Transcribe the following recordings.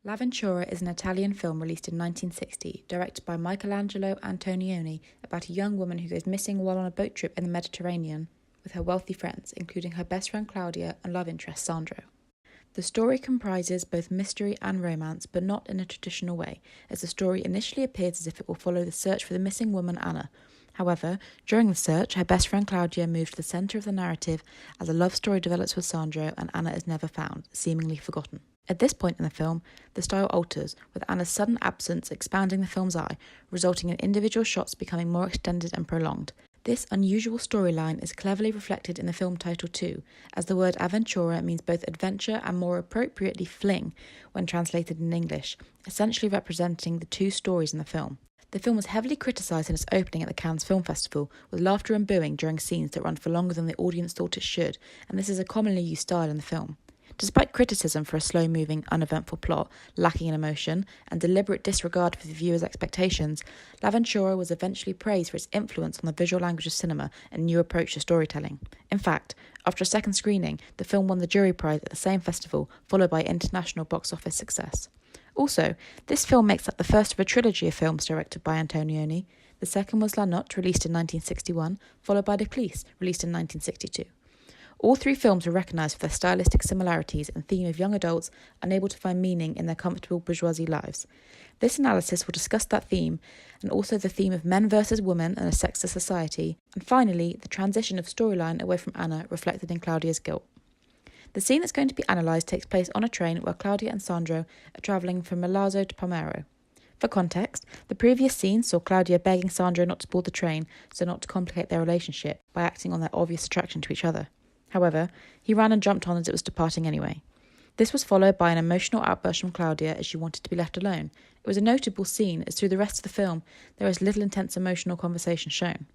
L'Avventura is an Italian film released in 1960, directed by Michelangelo Antonioni, about a young woman who goes missing while on a boat trip in the Mediterranean with her wealthy friends, including her best friend Claudia and love interest Sandro. The story comprises both mystery and romance, but not in a traditional way, as the story initially appears as if it will follow the search for the missing woman Anna. However, during the search, her best friend Claudia moves to the centre of the narrative as a love story develops with Sandro and Anna is never found, seemingly forgotten. At this point in the film, the style alters, with Anna's sudden absence expanding the film's eye, resulting in individual shots becoming more extended and prolonged. This unusual storyline is cleverly reflected in the film title too, as the word avventura means both adventure and more appropriately fling when translated in English, essentially representing the two stories in the film. The film was heavily criticised in its opening at the Cannes Film Festival, with laughter and booing during scenes that run for longer than the audience thought it should, and this is a commonly used style in the film. Despite criticism for a slow-moving, uneventful plot, lacking in emotion, and deliberate disregard for the viewer's expectations, L'Avventura was eventually praised for its influence on the visual language of cinema and new approach to storytelling. In fact, after a second screening, the film won the jury prize at the same festival, followed by international box office success. Also, this film makes up the first of a trilogy of films directed by Antonioni. The second was La Notte, released in 1961, followed by Les Clis, released in 1962. All three films were recognised for their stylistic similarities and theme of young adults unable to find meaning in their comfortable bourgeoisie lives. This analysis will discuss that theme, and also the theme of men versus women and a sexist society, and finally, the transition of storyline away from Anna reflected in Claudia's guilt. The scene that's going to be analysed takes place on a train where Claudia and Sandro are travelling from Milazzo to Palmero. For context, the previous scene saw Claudia begging Sandro not to board the train so not to complicate their relationship by acting on their obvious attraction to each other. However, he ran and jumped on as it was departing anyway. This was followed by an emotional outburst from Claudia as she wanted to be left alone. It was a notable scene as through the rest of the film there is little intense emotional conversation shown.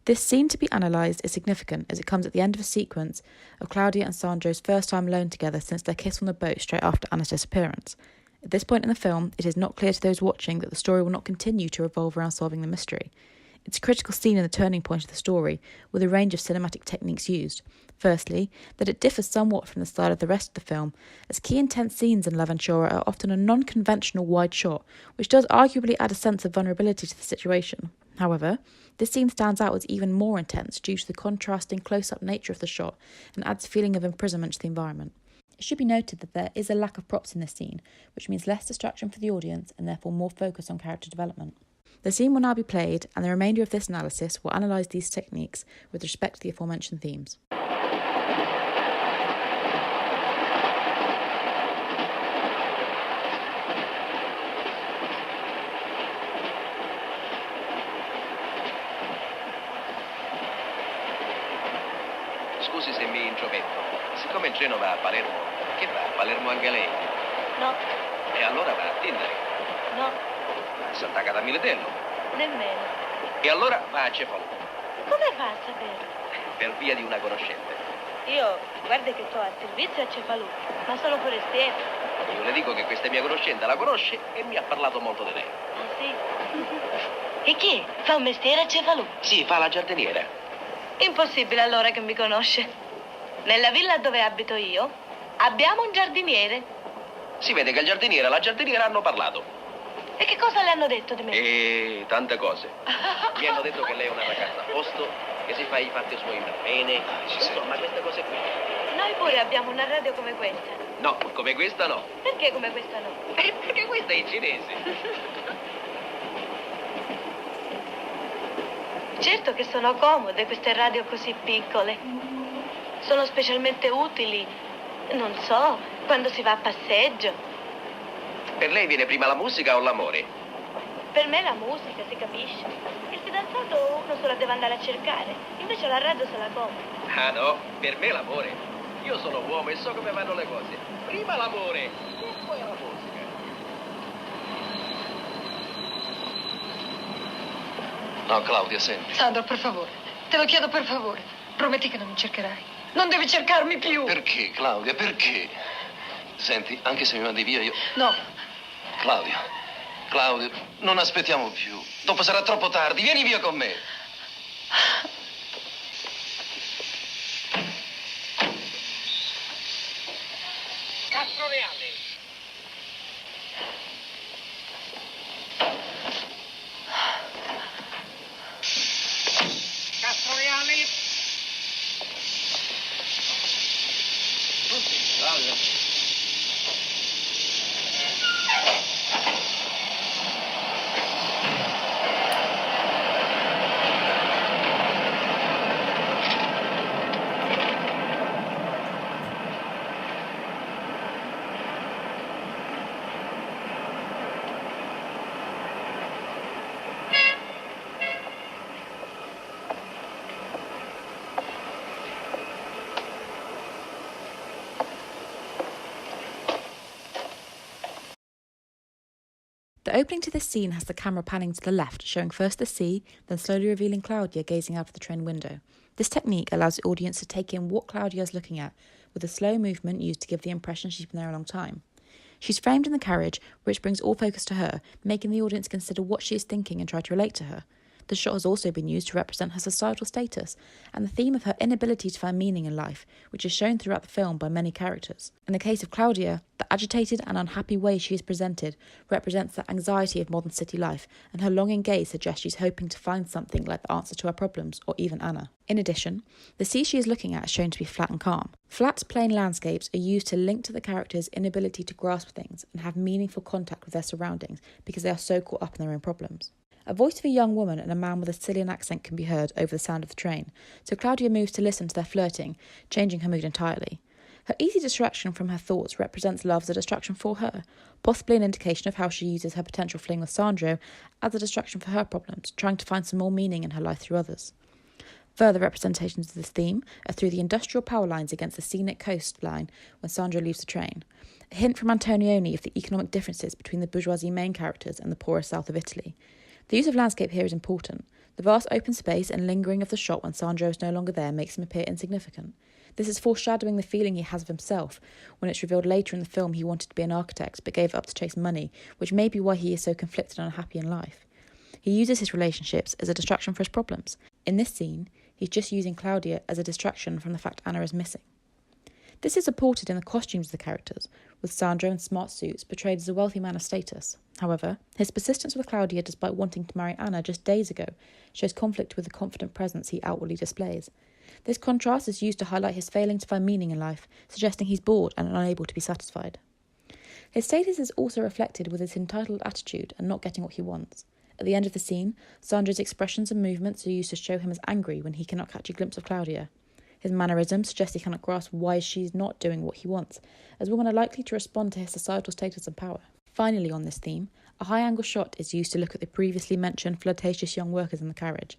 This scene to be analysed is significant as it comes at the end of a sequence of Claudia and Sandro's first time alone together since their kiss on the boat straight after Anna's disappearance. At this point in the film, it is not clear to those watching that the story will not continue to revolve around solving the mystery. It's a critical scene in the turning point of the story, with a range of cinematic techniques used. Firstly, that it differs somewhat from the style of the rest of the film, as key intense scenes in L'Avventura are often a non-conventional wide shot, which does arguably add a sense of vulnerability to the situation. However, this scene stands out as even more intense due to the contrasting close-up nature of the shot and adds a feeling of imprisonment to the environment. It should be noted that there is a lack of props in this scene, which means less distraction for the audience and therefore more focus on character development. The scene will now be played, and the remainder of this analysis will analyse these techniques with respect to the aforementioned themes. Scusi se mi intrometto. Siccome il treno va a Palermo, che va? A Palermo anche lei? No, E allora va a Tindari? no, A Sant'Agata Militello? nemmeno. E allora va a Cefalù, Come fa a sapere? per via di una conoscente. Io, guardi che sto a servizio a Cefalù, ma sono forestiera. Io le dico che questa mia conoscente la conosce e mi ha parlato molto di lei. Ah, sì? E chi? Fa un mestiere a Cefalù? Sì, fa la giardiniera. Impossibile allora che mi conosce. Nella villa dove abito io abbiamo un giardiniere. Si vede che il giardiniere e la giardiniera hanno parlato. E che cosa le hanno detto di me? E tante cose. Mi hanno detto che lei è una ragazza a posto, che si fa i fatti suoi bene. Insomma, queste cose qui. Noi pure abbiamo una radio come questa. No, come questa no. Perché come questa no? Perché questa è in cinese. Certo che sono comode queste radio così piccole. Sono specialmente utili, non so, quando si va a passeggio. Per lei viene prima la musica o l'amore? Per me la musica, si capisce. Il fidanzato uno se la deve andare a cercare, invece la radio se la compra. Ah no, per me l'amore. Io sono uomo e so come vanno le cose. Prima l'amore e poi la musica. No, Claudia, senti. Sandro, per favore, te lo chiedo per favore. Prometti che non mi cercherai. Non devi cercarmi più. Perché, Claudia, perché? Senti, anche se mi mandi via io... No, Claudia, non aspettiamo più. Dopo sarà troppo tardi. Vieni via con me. 4 reali. The opening to this scene has the camera panning to the left, showing first the sea, then slowly revealing Claudia gazing out of the train window. This technique allows the audience to take in what Claudia is looking at, with a slow movement used to give the impression she's been there a long time. She's framed in the carriage, which brings all focus to her, making the audience consider what she is thinking and try to relate to her. The shot has also been used to represent her societal status and the theme of her inability to find meaning in life, which is shown throughout the film by many characters. In the case of Claudia, the agitated and unhappy way she is presented represents the anxiety of modern city life, and her longing gaze suggests she's hoping to find something like the answer to her problems, or even Anna. In addition, the sea she is looking at is shown to be flat and calm. Flat, plain landscapes are used to link to the character's inability to grasp things and have meaningful contact with their surroundings because they are so caught up in their own problems. A voice of a young woman and a man with a Sicilian accent can be heard over the sound of the train, so Claudia moves to listen to their flirting, changing her mood entirely. Her easy distraction from her thoughts represents love as a distraction for her, possibly an indication of how she uses her potential fling with Sandro as a distraction for her problems, trying to find some more meaning in her life through others. Further representations of this theme are through the industrial power lines against the scenic coastline when Sandro leaves the train, a hint from Antonioni of the economic differences between the bourgeoisie main characters and the poorer south of Italy. The use of landscape here is important. The vast open space and lingering of the shot when Sandro is no longer there makes him appear insignificant. This is foreshadowing the feeling he has of himself, when it's revealed later in the film he wanted to be an architect but gave it up to chase money, which may be why he is so conflicted and unhappy in life. He uses his relationships as a distraction for his problems. In this scene, he's just using Claudia as a distraction from the fact Anna is missing. This is supported in the costumes of the characters, with Sandro in smart suits portrayed as a wealthy man of status. However, his persistence with Claudia despite wanting to marry Anna just days ago shows conflict with the confident presence he outwardly displays. This contrast is used to highlight his failing to find meaning in life, suggesting he's bored and unable to be satisfied. His status is also reflected with his entitled attitude and not getting what he wants. At the end of the scene, Sandro's expressions and movements are used to show him as angry when he cannot catch a glimpse of Claudia. His mannerisms suggest he cannot grasp why she's not doing what he wants, as women are likely to respond to his societal status and power. Finally, on this theme, a high-angle shot is used to look at the previously mentioned flirtatious young workers in the carriage.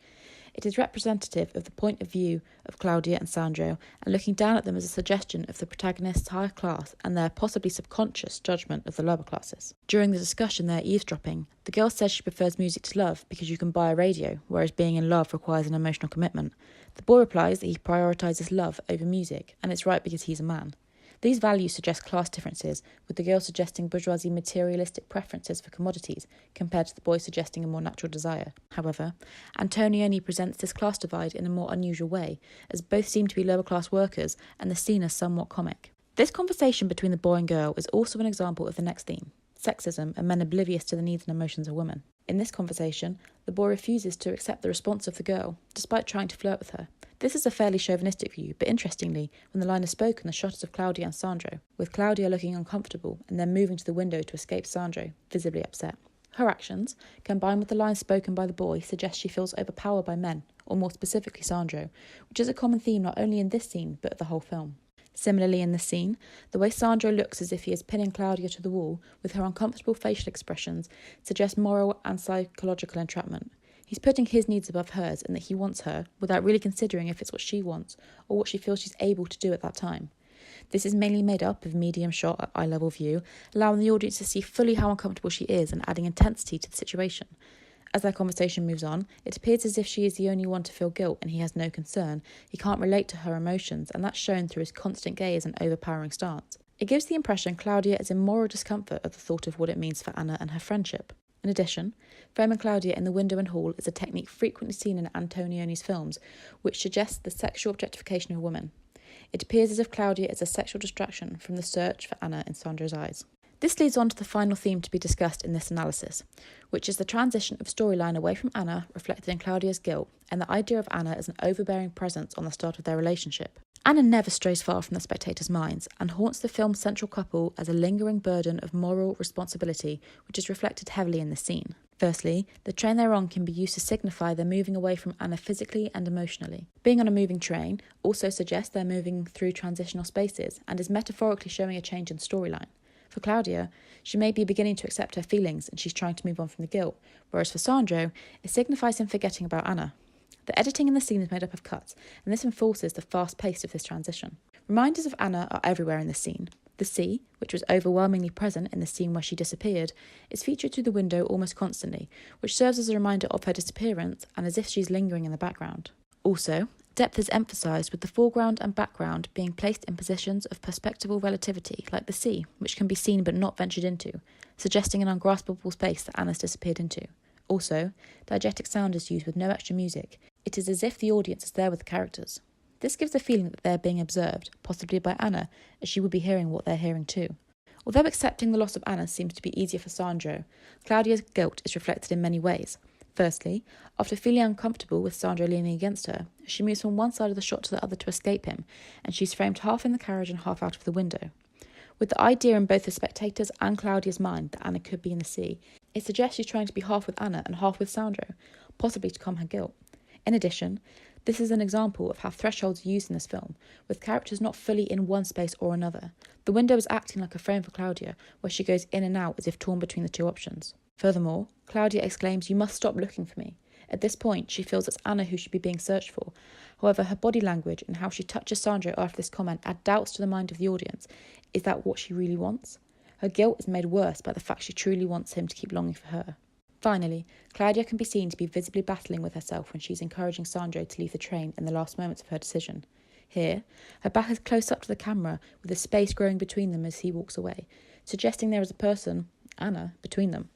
It is representative of the point of view of Claudia and Sandro, and looking down at them is a suggestion of the protagonist's higher class and their possibly subconscious judgment of the lower classes. During the discussion they're eavesdropping, the girl says she prefers music to love because you can buy a radio, whereas being in love requires an emotional commitment. The boy replies that he prioritises love over music, and it's right because he's a man. These values suggest class differences, with the girl suggesting bourgeoisie materialistic preferences for commodities, compared to the boy suggesting a more natural desire. However, Antonioni presents this class divide in a more unusual way, as both seem to be lower-class workers, and the scene is somewhat comic. This conversation between the boy and girl is also an example of the next theme, sexism and men oblivious to the needs and emotions of women. In this conversation, the boy refuses to accept the response of the girl, despite trying to flirt with her. This is a fairly chauvinistic view, but interestingly, when the line is spoken, the shot is of Claudia and Sandro, with Claudia looking uncomfortable and then moving to the window to escape Sandro, visibly upset. Her actions, combined with the lines spoken by the boy, suggest she feels overpowered by men, or more specifically Sandro, which is a common theme not only in this scene, but the whole film. Similarly in this scene, the way Sandro looks as if he is pinning Claudia to the wall, with her uncomfortable facial expressions, suggests moral and psychological entrapment. He's putting his needs above hers and that he wants her, without really considering if it's what she wants, or what she feels she's able to do at that time. This is mainly made up of medium shot at eye-level view, allowing the audience to see fully how uncomfortable she is and adding intensity to the situation. As their conversation moves on, it appears as if she is the only one to feel guilt and he has no concern. He can't relate to her emotions, and that's shown through his constant gaze and overpowering stance. It gives the impression Claudia is in moral discomfort at the thought of what it means for Anna and her friendship. In addition, framing Claudia in the window and hall is a technique frequently seen in Antonioni's films, which suggests the sexual objectification of a woman. It appears as if Claudia is a sexual distraction from the search for Anna in Sandro's eyes. This leads on to the final theme to be discussed in this analysis, which is the transition of storyline away from Anna, reflected in Claudia's guilt, and the idea of Anna as an overbearing presence on the start of their relationship. Anna never strays far from the spectators' minds, and haunts the film's central couple as a lingering burden of moral responsibility, which is reflected heavily in the scene. Firstly, the train they're on can be used to signify they're moving away from Anna physically and emotionally. Being on a moving train also suggests they're moving through transitional spaces, and is metaphorically showing a change in storyline. For Claudia, she may be beginning to accept her feelings and she's trying to move on from the guilt, whereas for Sandro, it signifies him forgetting about Anna. The editing in the scene is made up of cuts, and this enforces the fast pace of this transition. Reminders of Anna are everywhere in this scene. The sea, which was overwhelmingly present in the scene where she disappeared, is featured through the window almost constantly, which serves as a reminder of her disappearance and as if she's lingering in the background. Also, depth is emphasised with the foreground and background being placed in positions of perspectival relativity, like the sea, which can be seen but not ventured into, suggesting an ungraspable space that Anna's disappeared into. Also, diegetic sound is used with no extra music. It is as if the audience is there with the characters. This gives the feeling that they are being observed, possibly by Anna, as she would be hearing what they're hearing too. Although accepting the loss of Anna seems to be easier for Sandro, Claudia's guilt is reflected in many ways. Firstly, after feeling uncomfortable with Sandro leaning against her, she moves from one side of the shot to the other to escape him, and she's framed half in the carriage and half out of the window. With the idea in both the spectator's and Claudia's mind that Anna could be in the sea, it suggests she's trying to be half with Anna and half with Sandro, possibly to calm her guilt. In addition, this is an example of how thresholds are used in this film, with characters not fully in one space or another. The window is acting like a frame for Claudia, where she goes in and out as if torn between the two options. Furthermore, Claudia exclaims, "You must stop looking for me." At this point, she feels it's Anna who should be being searched for. However, her body language and how she touches Sandro after this comment add doubts to the mind of the audience. Is that what she really wants? Her guilt is made worse by the fact she truly wants him to keep longing for her. Finally, Claudia can be seen to be visibly battling with herself when she's encouraging Sandro to leave the train in the last moments of her decision. Here, her back is close up to the camera, with a space growing between them as he walks away, suggesting there is a person, Anna, between them.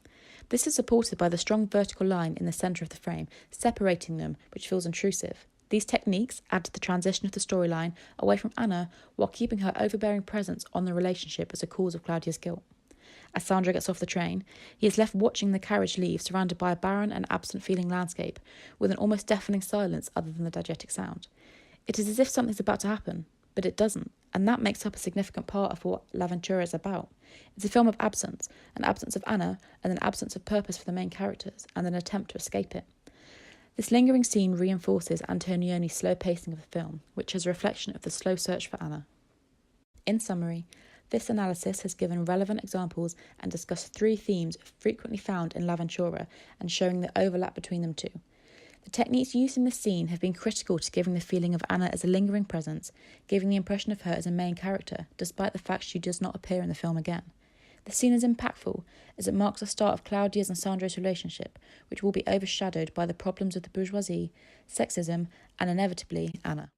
This is supported by the strong vertical line in the centre of the frame, separating them, which feels intrusive. These techniques add to the transition of the storyline away from Anna while keeping her overbearing presence on the relationship as a cause of Claudia's guilt. As Sandro gets off the train, he is left watching the carriage leave, surrounded by a barren and absent-feeling landscape, with an almost deafening silence other than the diegetic sound. It is as if something's about to happen, but it doesn't, and that makes up a significant part of what L'Avventura is about. It's a film of absence, an absence of Anna, and an absence of purpose for the main characters, and an attempt to escape it. This lingering scene reinforces Antonioni's slow pacing of the film, which is a reflection of the slow search for Anna. In summary, this analysis has given relevant examples and discussed 3 themes frequently found in L'Avventura and showing the overlap between them too. The techniques used in this scene have been critical to giving the feeling of Anna as a lingering presence, giving the impression of her as a main character, despite the fact she does not appear in the film again. The scene is impactful, as it marks the start of Claudia's and Sandro's relationship, which will be overshadowed by the problems of the bourgeoisie, sexism, and inevitably, Anna.